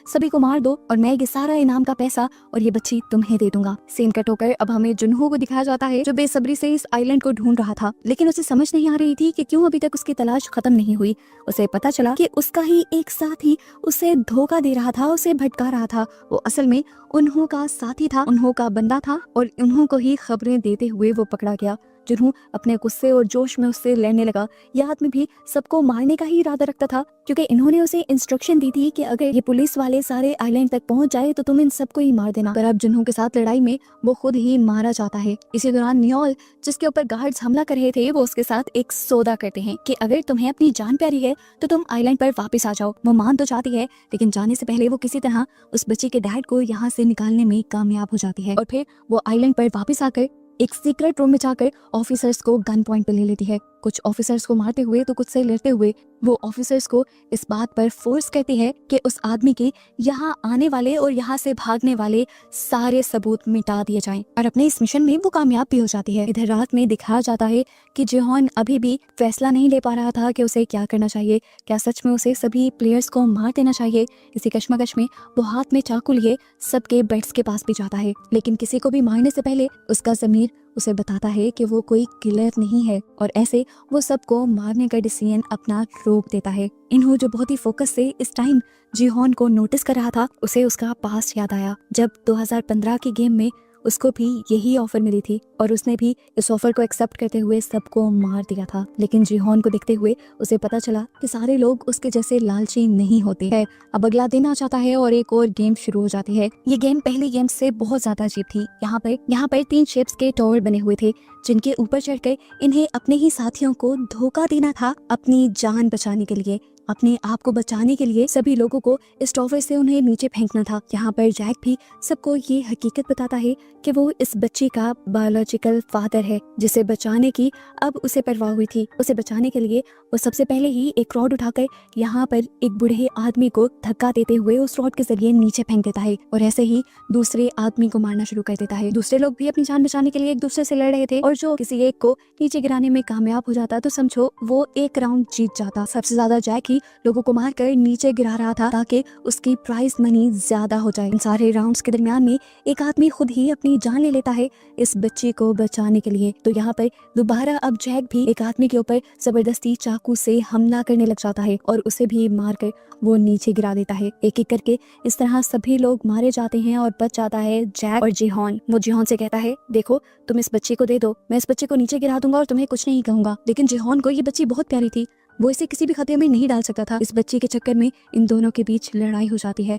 सभी को मार दो और मैं ये सारा इनाम का पैसा और ये बच्ची तुम्हें दे दूंगा। सीन कट होकर अब हमें जुनहो को दिखाया जाता है जो बेसब्री से इस आइलैंड को ढूंढ रहा था, लेकिन उसे समझ नहीं आ रही थी कि क्यों अभी तक उसकी तलाश खत्म नहीं हुई। उसे पता चला कि उसका ही एक साथी उसे धोखा दे रहा था, उसे भटका रहा था। वो असल में उन्हों का साथी था, उन्हों का बंदा था और उन्हों को ही खबरें देते हुए वो पकड़ा गया। जुनहो अपने गुस्से और जोश में उससे लड़ने लगा। यह आदमी भी सबको मारने का ही इरादा रखता था, क्योंकि इन्होंने उसे इंस्ट्रक्शन दी थी कि अगर ये पुलिस वाले सारे आइलैंड तक पहुंच जाए तो तुम इन सबको ही मार देना। पर अब जुनहो के साथ लड़ाई में वो खुद ही मारा जाता है। इसी दौरान नियोल, जिसके ऊपर गार्ड्स हमला कर रहे थे, वो उसके साथ एक सौदा करते हैं कि अगर तुम्हें अपनी जान प्यारी है तो तुम आइलैंड पर वापस आ जाओ। वो मान तो जाती है, लेकिन जाने से पहले वो किसी तरह उस बच्ची के डैड को यहाँ से निकालने में कामयाब हो जाती है और फिर वो आइलैंड पर वापस आकर एक सीक्रेट रूम में जाकर ऑफिसर्स को गन पॉइंट पे ले लेती है। कुछ ऑफिसर्स को मारते हुए तो कुछ से लड़ते हुए वो ऑफिसर्स को इस बात पर फोर्स करती है कि उस आदमी के यहाँ आने वाले और यहाँ से भागने वाले सारे सबूत मिटा दिए जाएं। और अपने इस मिशन में वो कामयाब भी हो जाती है। इधर रात में दिखाया जाता है कि जिहोन अभी भी फैसला नहीं ले पा रहा था कि उसे क्या करना चाहिए। क्या सच में उसे सभी प्लेयर्स को मार देना चाहिए? इसी कश्मकश में वो हाथ में चाकू लिए सबके बेड्स के पास भी जाता है, लेकिन किसी को भी मारने से पहले उसका ज़मीर उसे बताता है कि वो कोई किलर नहीं है और ऐसे वो सबको मारने का डिसीजन अपना रोक देता है। इन्हों जो बहुत ही फोकस से इस टाइम जिहोन को नोटिस कर रहा था, उसे उसका पास्ट याद आया जब 2015 की गेम में उसको भी यही ऑफर मिली थी और उसने भी इस ऑफर को एक्सेप्ट करते हुए सबको मार दिया था। लेकिन जिहोन को देखते हुए उसे पता चला कि सारे लोग उसके जैसे लालची नहीं होते हैं। अब अगला दिन आ जाता है और एक और गेम शुरू हो जाती है। ये गेम पहली गेम से बहुत ज्यादा अजीब थी। यहाँ पर 3 शिप्स के टावर बने हुए थे जिनके ऊपर चढ़कर इन्हें अपने ही साथियों को धोखा देना था अपनी जान बचाने के लिए। अपने आप को बचाने के लिए सभी लोगों को इस टावर से उन्हें नीचे फेंकना था। यहाँ पर जैक भी सबको ये हकीकत बताता है कि वो इस बच्ची का बायोलॉजिकल फादर है जिसे बचाने की अब उसे परवाह हुई थी। उसे बचाने के लिए वो सबसे पहले ही एक रॉड उठाकर यहाँ पर एक बूढ़े आदमी को धक्का देते हुए उस रॉड के जरिए नीचे फेंक देता है और ऐसे ही दूसरे आदमी को मारना शुरू कर देता है। दूसरे लोग भी अपनी जान बचाने के लिए एक दूसरे से लड़ रहे थे और जो किसी एक को नीचे गिराने में कामयाब हो जाता तो समझो वो एक राउंड जीत जाता। सबसे ज्यादा जैक ही लोगों को मारकर नीचे गिरा रहा था ताकि उसकी प्राइज मनी ज्यादा हो जाए। इन सारे राउंड्स के दरमियान में एक आदमी खुद ही अपनी जान ले लेता है इस बच्ची को बचाने के लिए। तो यहाँ पर दोबारा अब जैक भी एक आदमी के ऊपर जबरदस्ती चाकू से हमला करने लग जाता है और उसे भी मारकर वो नीचे गिरा देता है। एक एक करके इस तरह सभी लोग मारे जाते हैं और बच जाता है जैक और जिहोन। वो जिहोन से कहता है, देखो तुम इस बच्ची को दे दो, मैं इस बच्चे को नीचे गिरा दूंगा और तुम्हें कुछ नहीं कहूंगा। लेकिन जिहोन को ये बच्ची बहुत प्यारी थी, वो इसे किसी भी खतरे में नहीं डाल सकता था। इस बच्ची के चक्कर में इन दोनों के बीच लड़ाई हो जाती है।